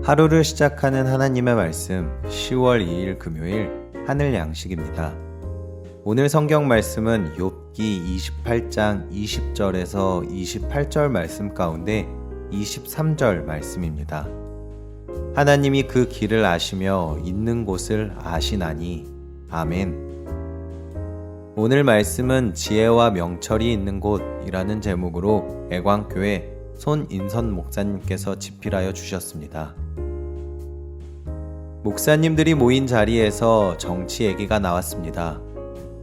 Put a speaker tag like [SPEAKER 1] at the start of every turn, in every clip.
[SPEAKER 1] 하루를 시작하는 하나님의 말씀 10월 2일 금요일 하늘 양식입니다. 오늘 성경 말씀은 욥기 28장 20절에서 28절 말씀 가운데 23절 말씀입니다. 하나님이 그 길을 아시며 있는 곳을 아시나니. 아멘. 오늘 말씀은 지혜와 명철이 있는 곳이라는 제목으로 애광교회 손인선 목사님께서 집필하여 주셨습니다. 목사님들이 모인 자리에서 정치 얘기가 나왔습니다.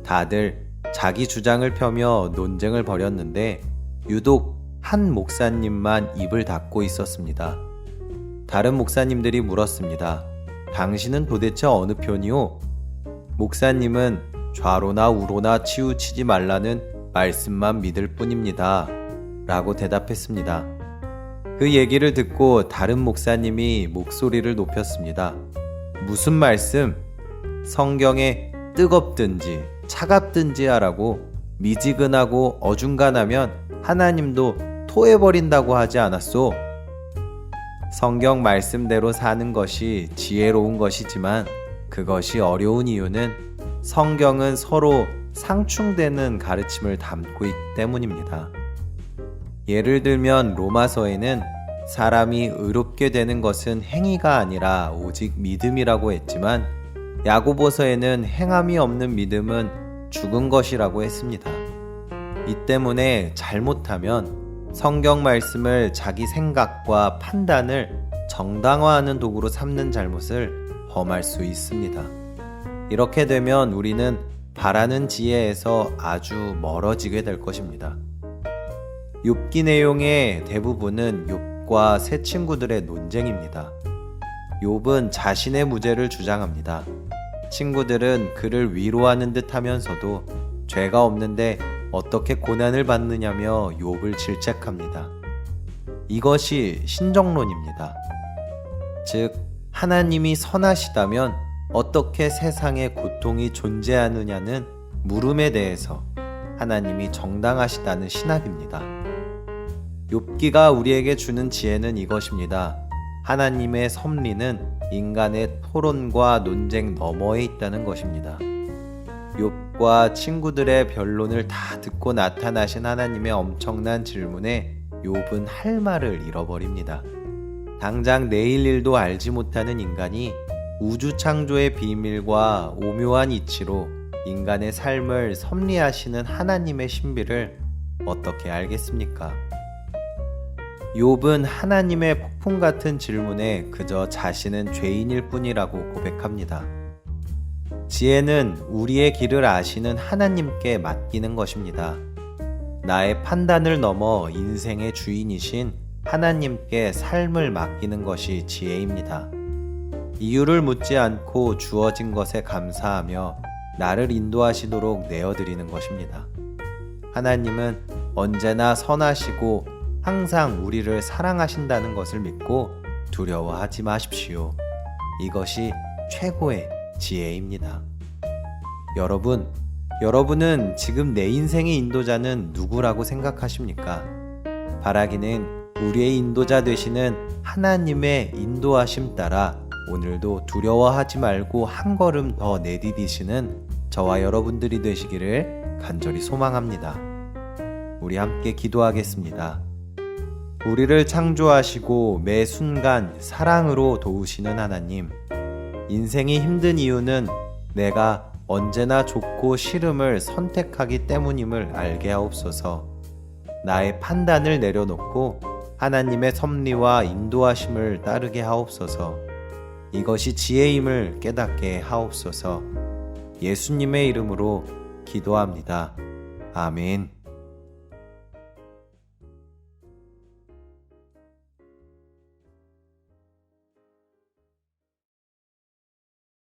[SPEAKER 1] 다들 자기 주장을 펴며 논쟁을 벌였는데 유독 한 목사님만 입을 닫고 있었습니다. 다른 목사님들이 물었습니다. 당신은 도대체 어느 편이오? 목사님은 좌로나 우로나 치우치지 말라는 말씀만 믿을 뿐입니다. 라고 대답했습니다. 그 얘기를 듣고 다른 목사님이 목소리를 높였습니다. 무슨 말씀? 성경에 뜨겁든지 차갑든지 하라고 미지근하고 어중간하면 하나님도 토해버린다고 하지 않았소? 성경 말씀대로 사는 것이 지혜로운 것이지만 그것이 어려운 이유는 성경은 서로 상충되는 가르침을 담고 있기 때문입니다. 예를 들면 로마서에는 사람이 의롭게 되는 것은 행위가 아니라 오직 믿음이라고 했지만 야고보서에는 행함이 없는 믿음은 죽은 것이라고 했습니다. 이 때문에 잘못하면 성경 말씀을 자기 생각과 판단을 정당화하는 도구로 삼는 잘못을 범할 수 있습니다. 이렇게 되면 우리는 바라는 지혜에서 아주 멀어지게 될 것입니다. 욥기 내용의 대부분은 욥과 세 친구들의 논쟁입니다. 욥은 자신의 무죄를 주장합니다. 친구들은 그를 위로하는 듯 하면서도 죄가 없는데 어떻게 고난을 받느냐며 욥을 질책합니다. 이것이 신정론입니다. 즉, 하나님이 선하시다면 어떻게 세상에 고통이 존재하느냐는 물음에 대해서 하나님이 정당하시다는 신학입니다. 욥기가 우리에게 주는 지혜는 이것입니다. 하나님의 섭리는 인간의 토론과 논쟁 너머에 있다는 것입니다. 욥과 친구들의 변론을 다 듣고 나타나신 하나님의 엄청난 질문에 욥은 할 말을 잃어버립니다. 당장 내일 일도 알지 못하는 인간이 우주 창조의 비밀과 오묘한 이치로 인간의 삶을 섭리하시는 하나님의 신비를 어떻게 알겠습니까? 욥은 하나님의 폭풍 같은 질문에 그저 자신은 죄인일 뿐이라고 고백합니다. 지혜는 우리의 길을 아시는 하나님께 맡기는 것입니다. 나의 판단을 넘어 인생의 주인이신 하나님께 삶을 맡기는 것이 지혜입니다. 이유를 묻지 않고 주어진 것에 감사하며 나를 인도하시도록 내어드리는 것입니다. 하나님은 언제나 선하시고 항상 우리를 사랑하신다는 것을 믿고 두려워하지 마십시오. 이것이 최고의 지혜입니다. 여러분은 지금 내 인생의 인도자는 누구라고 생각하십니까? 바라기는 우리의 인도자 되시는 하나님의 인도하심 따라 오늘도 두려워하지 말고 한 걸음 더 내디디시는 저와 여러분들이 되시기를 간절히 소망합니다. 우리 함께 기도하겠습니다. 우리를 창조하시고 매 순간 사랑으로 도우시는 하나님, 인생이 힘든 이유는 내가 언제나 좋고 싫음을 선택하기 때문임을 알게 하옵소서. 나의 판단을 내려놓고 하나님의 섭리와 인도하심을 따르게 하옵소서. 이것이 지혜임을 깨닫게 하옵소서. 예수님의 이름으로 기도합니다. 아멘.